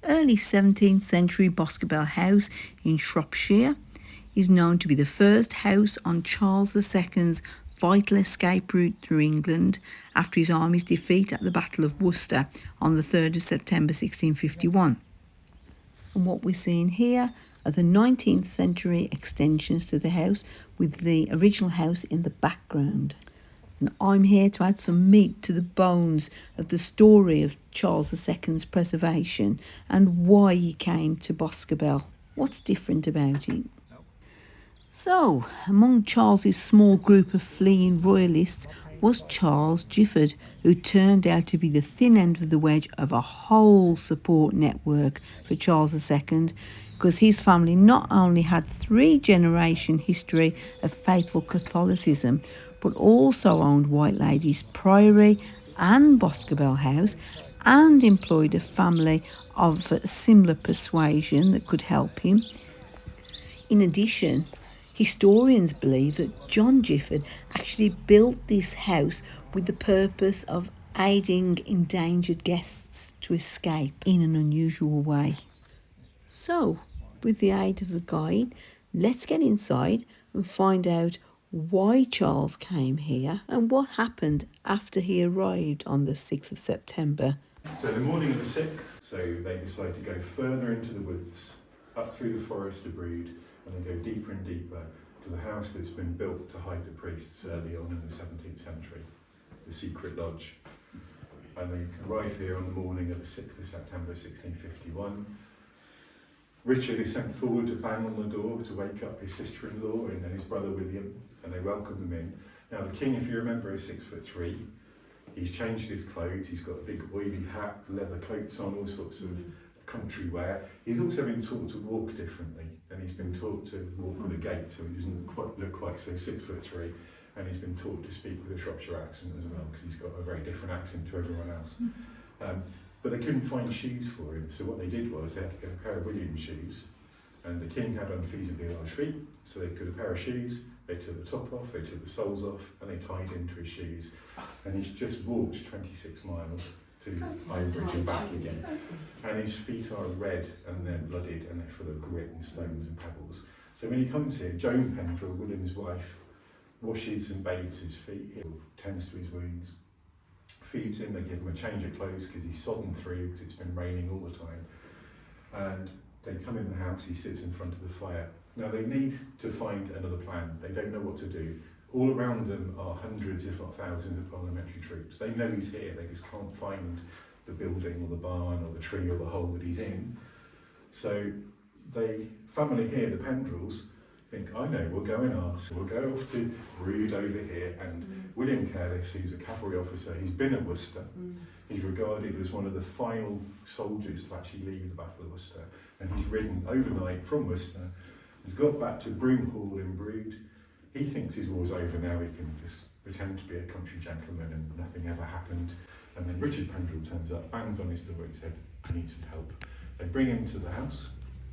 Early 17th century Boscobel House in Shropshire is known to be the first house on Charles II's vital escape route through England after his army's defeat at the Battle of Worcester on the 3rd of September 1651. And what we're seeing here are the 19th century extensions to the house with the original house in the background. And I'm here to add some meat to the bones of the story of Charles II's preservation and why he came to Boscobel. What's different about it? So, among Charles's small group of fleeing royalists was Charles Gifford, who turned out to be the thin end of the wedge of a whole support network for Charles II, because his family not only had 3-generation history of faithful Catholicism, but also owned White Ladies Priory and Boscobel House, and employed a family of similar persuasion that could help him. In addition, historians believe that John Gifford actually built this house with the purpose of aiding endangered guests to escape in an unusual way. So, with the aid of a guide, let's get inside and find out why Charles came here and what happened after he arrived on the 6th of September. So the morning of the 6th, so they decide to go further into the woods, up through the forest of Brood, and they go deeper and deeper to the house that's been built to hide the priests early on in the 17th century, the secret lodge. And they arrive here on the morning of the 6th of September 1651. Richard is sent forward to bang on the door to wake up his sister-in-law and his brother William, and they welcome them in. Now the king, if you remember, is 6'3". He's changed his clothes, he's got a big oily hat, leather coats on, all sorts of country wear. He's also been taught to walk differently, and he's been taught to walk with a gait, so he doesn't look quite so 6'3", and he's been taught to speak with a Shropshire accent as well, because he's got a very different accent to everyone else. But they couldn't find shoes for him, so what they did was they had to get a pair of William's shoes, and the king had unfeasibly large feet, so they put a pair of shoes, they took the top off, they took the soles off, and they tied into his shoes, and he's just walked 26 miles to Ironbridge and back again, and his feet are red and they're blooded and they're full of grit and stones and pebbles. So when he comes here, Joan Pendrell, William's wife, washes and bathes his feet, he tends to his wounds, feeds him, they give him a change of clothes because he's sodden through because it's been raining all the time, and they come in the house, he sits in front of the fire. Now they need to find another plan, they don't know what to do. All around them are hundreds, if not thousands, of parliamentary troops. They know he's here, they just can't find the building or the barn or the tree or the hole that he's in. So the family here, the Pendrells, think, I know, we'll go and ask. We'll go off to Brood over here, and William Careless, who's a cavalry officer, he's been at Worcester. He's regarded as one of the final soldiers to actually leave the Battle of Worcester, and he's ridden overnight from Worcester, has got back to Broom Hall in Brood. He thinks his war's over now, he can just pretend to be a country gentleman and nothing ever happened. And then Richard Pendrell turns up, bangs on his door, he said, I need some help. They bring him to the house,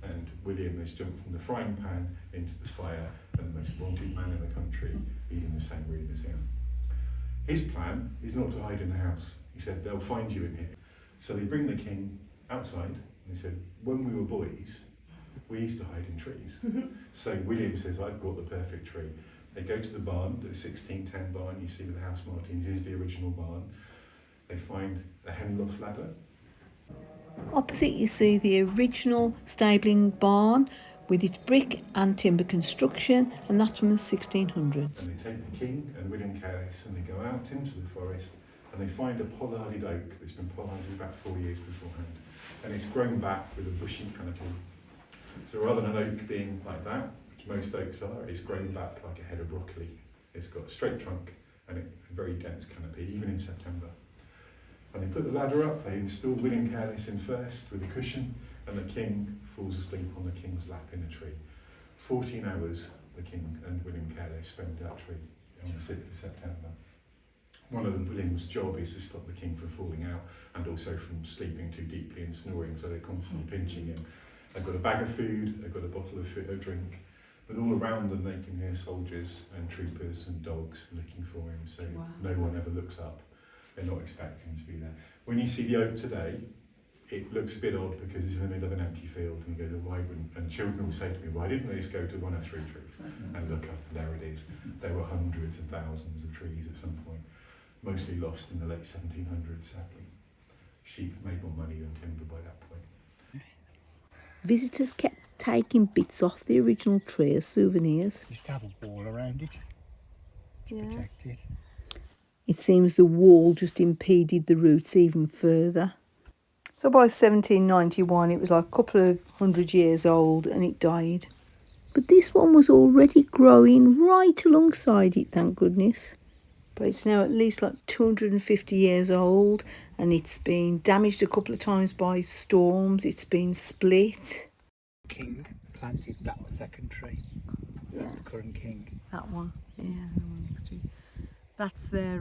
and William has jumped from the frying pan into the fire, and the most wanted man in the country, he's in the same room as him. His plan is not to hide in the house. He said, they'll find you in here. So they bring the king outside, and he said, when we were boys, we used to hide in trees. So William says, I've got the perfect tree. They go to the barn, the 1610 barn, you see with the house markings is the original barn. They find a henloft ladder. Opposite you see the original stabling barn with its brick and timber construction, and that's from the 1600s. And they take the king and William Careless and they go out into the forest and they find a pollarded oak that's been pollarded about 4 years beforehand. And it's grown back with a bushy canopy. So rather than an oak being like that, which most oaks are, it's grown back like a head of broccoli. It's got a straight trunk and a very dense canopy, even in September. And they put the ladder up, they install William Careless in first with a cushion, and the king falls asleep on the king's lap in a tree. 14 hours the king and William Careless spend in that tree on the 6th of September. One of William's job is to stop the king from falling out and also from sleeping too deeply and snoring, so they're constantly pinching him. They've got a bag of food, they've got a bottle of drink, but all around them they can hear soldiers and troopers and dogs looking for him, so no one ever looks up. They're not expecting to be there. When you see the oak today, it looks a bit odd because it's in the middle of an empty field, and he goes, why wouldn't, and children will say to me, why didn't they just go to one of 3 trees? And look up, and there it is. There were hundreds and thousands of trees at some point, mostly lost in the late 1700s, sadly. Sheep made more money than timber by that point. Visitors kept taking bits off the original tree as souvenirs. Used to have a wall around it to protect it. It seems the wall just impeded the roots even further. So by 1791 it was like a couple of 100 years old and it died. But this one was already growing right alongside it, thank goodness. But it's now at least like 250 years old, and it's been damaged a couple of times by storms. It's been split. King planted that second tree. Yeah. The current king. That one, yeah, the one next to it. That's their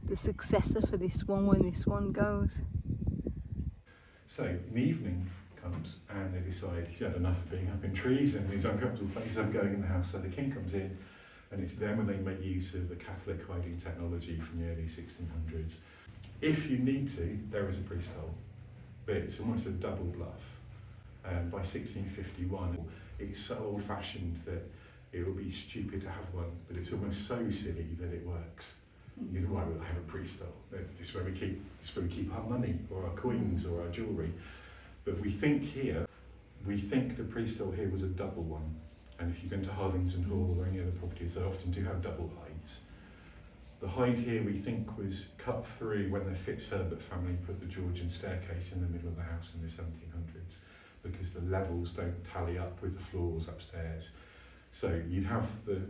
the successor for this one when this one goes. So in the evening comes and they decide he's had enough of being up in trees and these uncomfortable places. I'm going in the house. So the king comes in, and it's then when they make use of the Catholic hiding technology from the early 1600s. If you need to, there is a priest hole, but it's almost a double bluff. By 1651, it's so old-fashioned that it will be stupid to have one, but it's almost so silly that it works. You know, why would I have a priest hole? This is where we keep our money or our coins or our jewellery. But we think the priest hole here was a double one. And if you've been to Harvington Hall or any other properties, they often do have double hides. The hide here we think was cut through when the Fitzherbert family put the Georgian staircase in the middle of the house in the 1700s, because the levels don't tally up with the floors upstairs. So you'd have the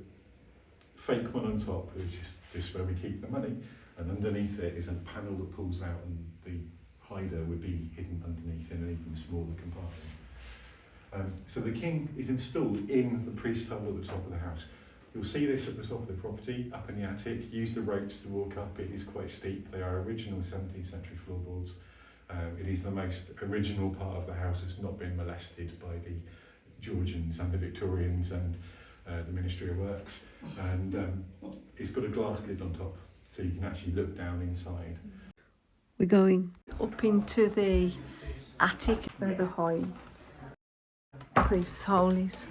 fake one on top, which is just where we keep the money, and underneath it is a panel that pulls out, and the hider would be hidden underneath in an even smaller compartment. So the king is installed in the priest hole at the top of the house. You'll see this at the top of the property, up in the attic. Use the ropes to walk up. It is quite steep. They are original 17th century floorboards. It is the most original part of the house that's not been molested by the Georgians and the Victorians and the Ministry of Works. And it's got a glass lid on top, so you can actually look down inside. We're going up into the attic where the high priest's hole is.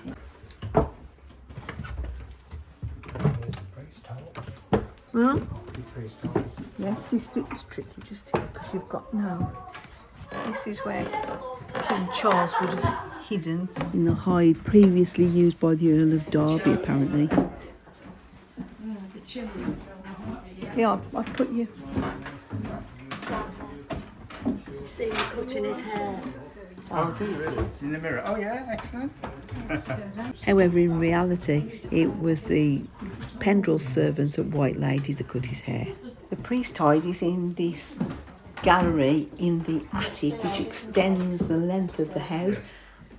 There's the priest hole. The priest hole. Yes, this bit is tricky just here because you've got no. This is where King Charles would have hidden in the hide previously used by the Earl of Derby, apparently. The chimney. Yeah, I've put you. See him cutting his hair. Oh, do you really? It's in the mirror. Oh yeah, excellent. However, in reality, it was the Pendrell servants at White Ladies that cut his hair. The priest hide is in this gallery in the attic, which extends the length of the house,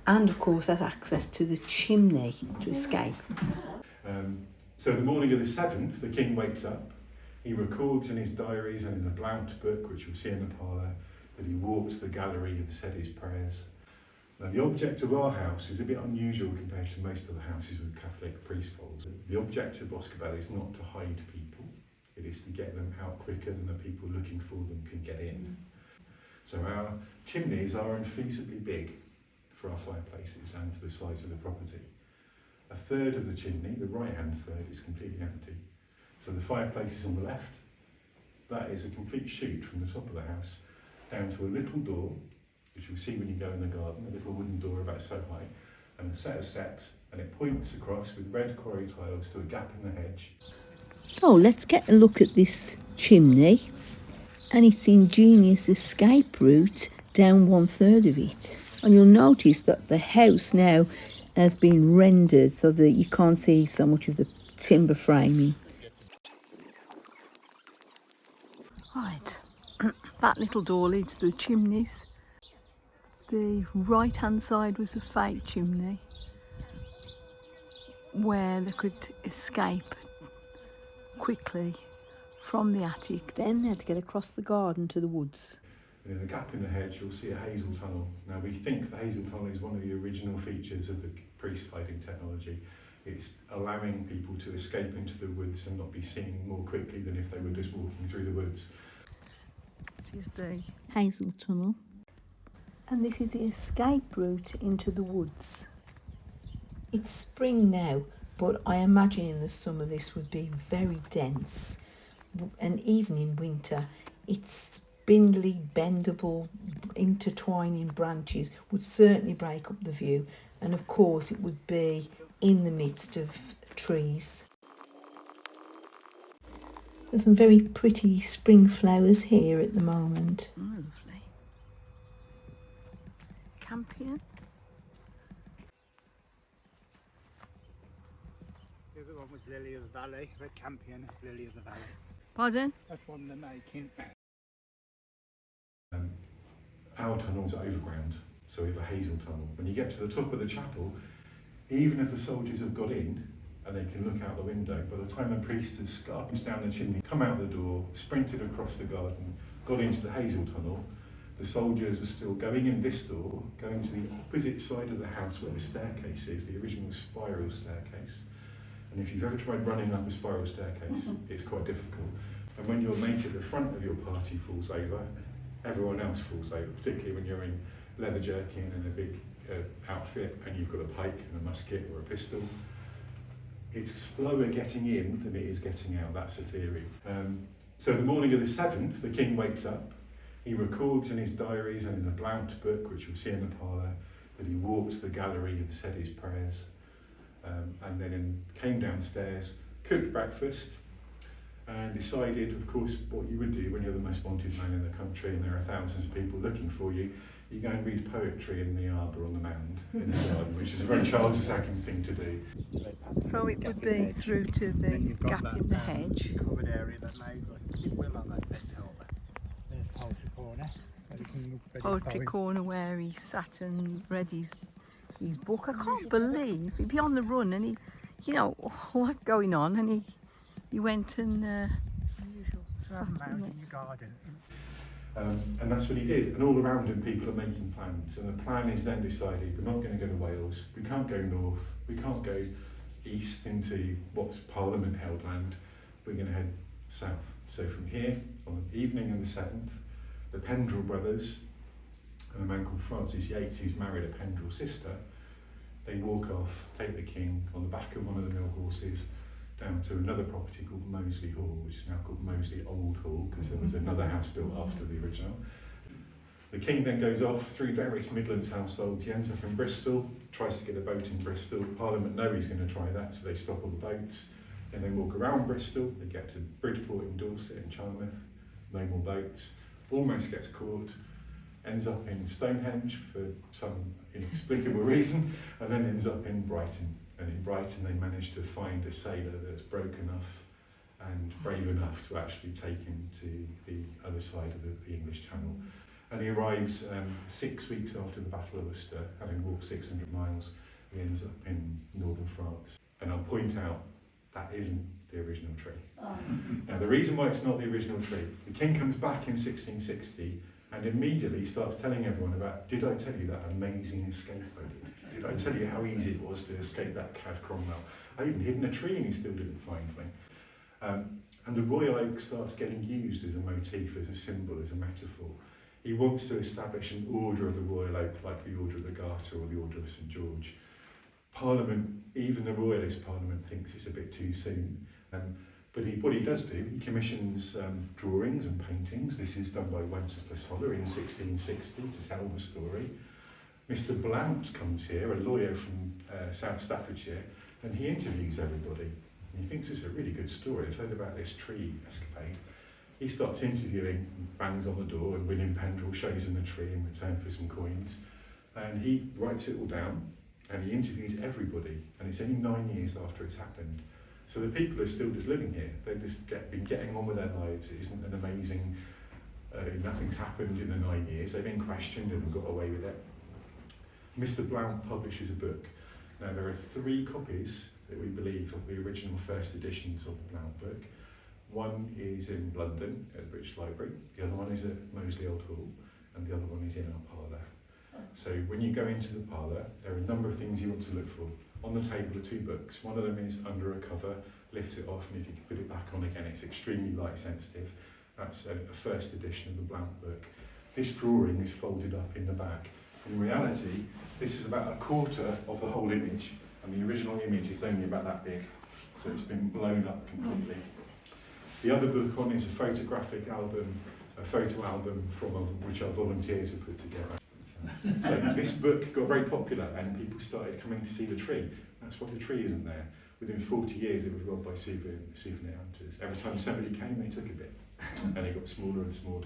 and of course has access to the chimney to escape. So the morning of the 7th, the king wakes up. He records in his diaries and in the Blount book, which you'll see in the parlour, that he walked the gallery and said his prayers. Now the object of our house is a bit unusual compared to most of the houses with Catholic priest holes. The object of Boscobel is not to hide people, it is to get them out quicker than the people looking for them can get in. So our chimneys are unfeasibly big for our fireplaces and for the size of the property. A third of the chimney, the right-hand third, is completely empty. So the fireplace is on the left. That is a complete chute from the top of the house down to a little door, which you'll see when you go in the garden, a little wooden door about so high, and a set of steps, and it points across with red quarry tiles to a gap in the hedge. So let's get a look at this chimney and its ingenious escape route down 1/3 of it. And you'll notice that the house now has been rendered so that you can't see so much of the timber framing. Right, that little door leads to the chimneys. The right hand side was a fake chimney where they could escape quickly from the attic. Then they had to get across the garden to the woods. And in the gap in the hedge, you'll see a hazel tunnel. Now, we think the hazel tunnel is one of the original features of the priest hiding technology. It's allowing people to escape into the woods and not be seen more quickly than if they were just walking through the woods. That is the Hazel Tunnel. And this is the escape route into the woods. It's spring now, but I imagine in the summer this would be very dense. And even in winter, its spindly, bendable, intertwining branches would certainly break up the view. And of course, it would be in the midst of trees. There's some very pretty spring flowers here at the moment. Oh, lovely. Campion. The other one was Lily of the Valley, Red Campion, Lily of the Valley. Pardon? That's one they're making. Our tunnel's overground, so we have a Hazel tunnel. When you get to the top of the chapel, even if the soldiers have got in and they can look out the window, by the time the priest has scarped down the chimney, come out the door, sprinted across the garden, got into the Hazel tunnel, the soldiers are still going in this door, going to the opposite side of the house where the staircase is, the original spiral staircase. And if you've ever tried running up a spiral staircase, it's quite difficult. And when your mate at the front of your party falls over, everyone else falls over, particularly when you're in leather jerkin and a big outfit and you've got a pike and a musket or a pistol. It's slower getting in than it is getting out, that's a theory. So the morning of the 7th, the king wakes up, he records in his diaries and in the Blount book, which you'll see in the parlour, that he walked to the gallery and said his prayers, and then came downstairs, cooked breakfast, and decided, of course, what you would do when you're the most wanted man in the country and there are thousands of people looking for you. You go and read poetry in the arbour on the mound in the garden, which is a very Charles II thing to do. So it would be through to the gap in the hedge. Covered area that made like will on that bit over. There's Poultry Corner. Poetry corner where he sat and read his book. I can't believe he'd be on the run and he, you know, all that going on, and he went and sat in in the garden. And that's what he did. And all around him, people are making plans. And the plan is then decided, we're not going to go to Wales. We can't go north. We can't go east into what's Parliament-held land. We're going to head south. So from here, on the evening of the 7th, the Pendrell brothers and a man called Francis Yates, who's married a Pendrell sister, they walk off, take the king on the back of one of the mill horses, down to another property called Moseley Hall, which is now called Moseley Old Hall, because there was another house built after the original. The king then goes off through various Midlands households. He ends up in Bristol, tries to get a boat in Bristol. Parliament know he's going to try that, so they stop all the boats. Then they walk around Bristol, they get to Bridport in Dorset and Charmouth, no more boats. Almost gets caught, ends up in Stonehenge for some inexplicable reason, and then ends up in Brighton. And in Brighton they managed to find a sailor that's broke enough and brave enough to actually take him to the other side of the English Channel. And he arrives 6 weeks after the Battle of Worcester, having walked 600 miles. He ends up in northern France. And I'll point out, that isn't the original tree. Oh. Now the reason why it's not the original tree, the king comes back in 1660 and immediately starts telling everyone about, did I tell you that amazing escape I did? Did I tell you how easy it was to escape that cad Cromwell? I even hid in a tree and he still didn't find me. And the royal oak starts getting used as a motif, as a symbol, as a metaphor. He wants to establish an order of the royal oak, like the Order of the Garter or the Order of St George. Parliament, even the royalist parliament, thinks it's a bit too soon. But what he does do, he commissions drawings and paintings. This is done by Wenceslas Holler in 1660 to tell the story. Mr. Blount comes here, a lawyer from South Staffordshire, and he interviews everybody. And he thinks it's a really good story. I've heard about this tree escapade. He starts interviewing, bangs on the door, and William Pendrell shows him the tree in return for some coins. And he writes it all down, and he interviews everybody. And it's only 9 years after it's happened. So the people are still just living here. They've just been getting on with their lives. It isn't an amazing, nothing's happened in the 9 years. They've been questioned and have got away with it. Mr. Blount publishes a book. Now there are 3 copies that we believe of the original first editions of the Blount book. One is in London at the British Library, the other one is at Moseley Old Hall, and the other one is in our parlour. So when you go into the parlour, there are a number of things you want to look for. On the table are 2 books. One of them is under a cover, lift it off, and if you can put it back on again, it's extremely light sensitive. That's a first edition of the Blount book. This drawing is folded up in the back. In reality, this is about a quarter of the whole image, and the original image is only about that big, so it's been blown up completely. The other book on is a photographic album, a photo album which our volunteers have put together. So this book got very popular and people started coming to see the tree. That's why the tree isn't there. Within 40 years it was robbed by souvenir hunters. Every time somebody came they took a bit and it got smaller and smaller.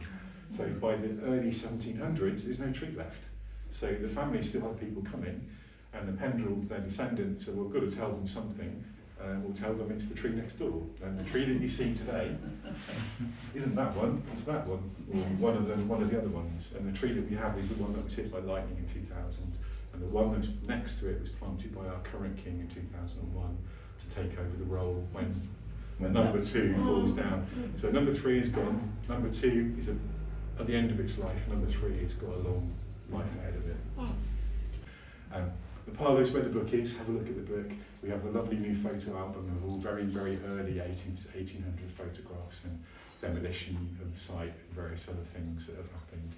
So by the early 1700s there's no tree left. So the family still had people coming and the Pendrell, their descendants, said, well, we've got to tell them something. We'll tell them it's the tree next door. And the tree that you see today isn't that one, it's that one, or one of the other ones. And the tree that we have is the one that was hit by lightning in 2000. And the one that's next to it was planted by our current king in 2001 to take over the role when number 2 falls down. So number 3 is gone, number 2 is at the end of its life, number 3 has got a long life ahead of it. The parlour is where the book is. Have a look at the book. We have a lovely new photo album of all very, very early 1800 photographs and demolition of the site and various other things that have happened.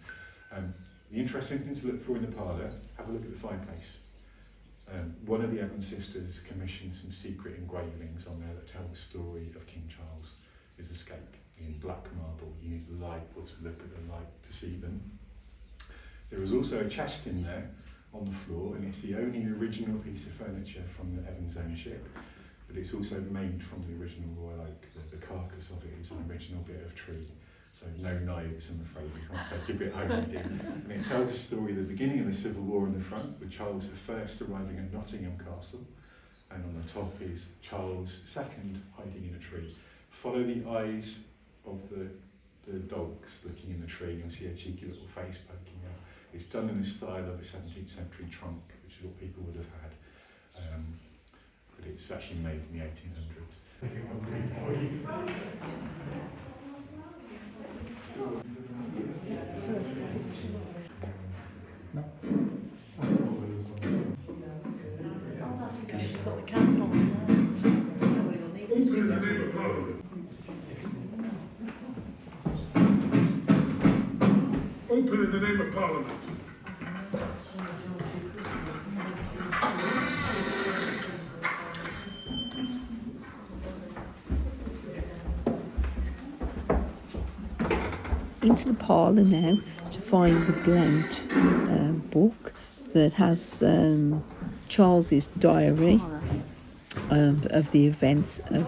The interesting thing to look for in the parlour, have a look at the fireplace. One of the Evans sisters commissioned some secret engravings on there that tell the story of King Charles' escape in black marble. You need the light or to look at the light to see them. There is also a chest in there on the floor, and it's the only original piece of furniture from the Evans ownership, but it's also made from the original Royal Oak. The carcass of it is an original bit of tree, so no knives, I'm afraid. You can't take a bit home with you. And it tells a story of the beginning of the Civil War on the front, with Charles I arriving at Nottingham Castle, and on the top is Charles II hiding in a tree. Follow the eyes of the dogs looking in the tree, and you'll see a cheeky little face poking out. It's done in the style of a 17th century trunk, which is what people would have had, but it's actually made in the 1800s. No. That's because she's got the candle. Open in the name of Parliament. Into the parlour now to find the Blount book that has Charles's diary of the events of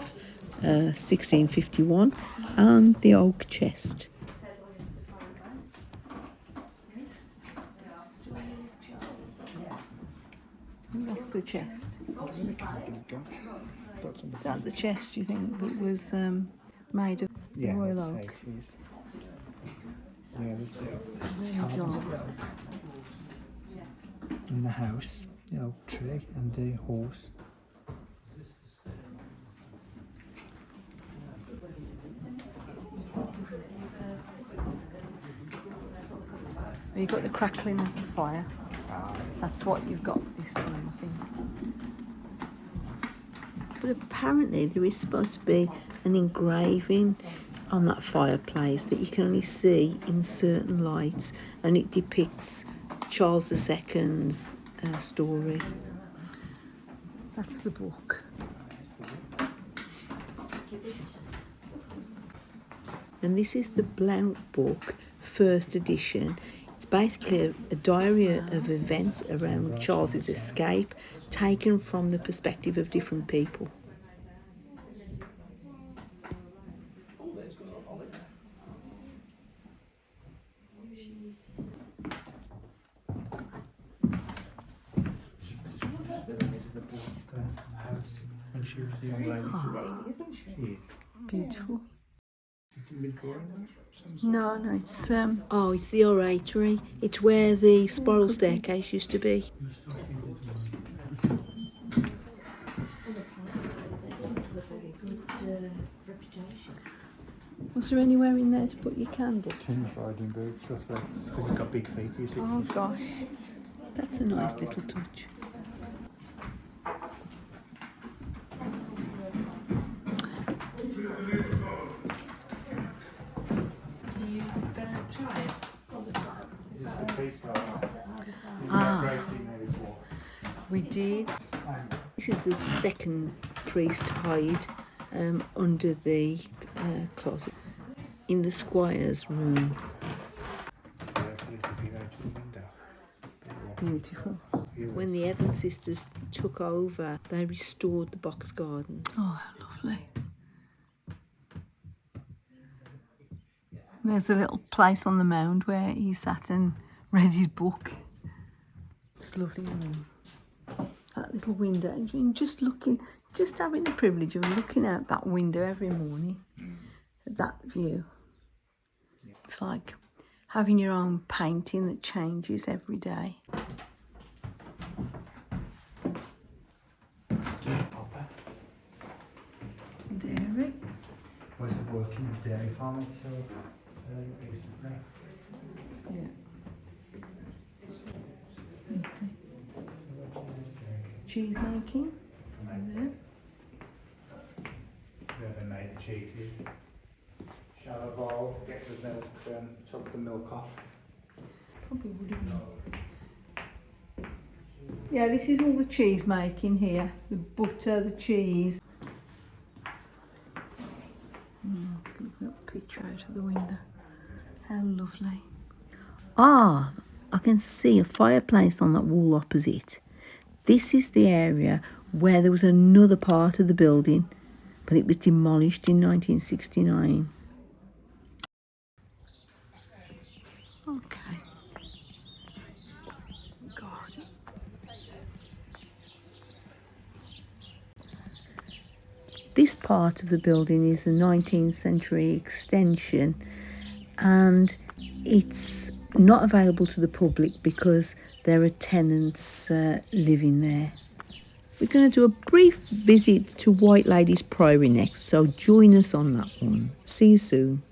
1651 and the oak chest. That's the chest. Is that the chest, do you think, that was made of royal oak? It is. Yeah, there's Really dark. in the house, the oak tree and the horse. You've got the crackling of the fire. That's what you've got this time, I think. But apparently there is supposed to be an engraving on that fireplace that you can only see in certain lights, and it depicts Charles II's story. That's the book. And this is the Blount book, first edition. It's basically a diary of events around Charles's escape, taken from the perspective of different people. And she was a young lady. She is. Beautiful. Mid-Victorian? No, it's it's the oratory. It's where the spiral staircase used to be. Was there anywhere in there to put your candle? Tin riding boots, roughly, because it's got big feet. Oh gosh, that's a nice little touch. priest going on. You've Ah. met Grace in there before. We did. And This is the second priest hide under the closet in the squire's room. there's a little view out of the window. Beautiful. When the Evans sisters took over, they restored the box gardens. Oh, how lovely. There's a little place on the mound where he sat and read his book. It's lovely room. That little window, I mean, just having the privilege of looking out that window every morning at that view. It's like having your own painting that changes every day. Papa Dairy. was a working dairy farm until recently. Yeah. Cheese making. There. Whoever made the cheeses. Shower bowl, get the milk, chop the milk off. Probably would have been. Yeah, this is all the cheese making here. The butter, the cheese. Look at that picture out of the window. How lovely. Ah, I can see a fireplace on that wall opposite. This is the area where there was another part of the building, but it was demolished in 1969. Okay. Garden. This part of the building is the 19th century extension, and it's not available to the public because there are tenants living there. We're going to do a brief visit to White Ladies Priory next, so join us on that one. See you soon.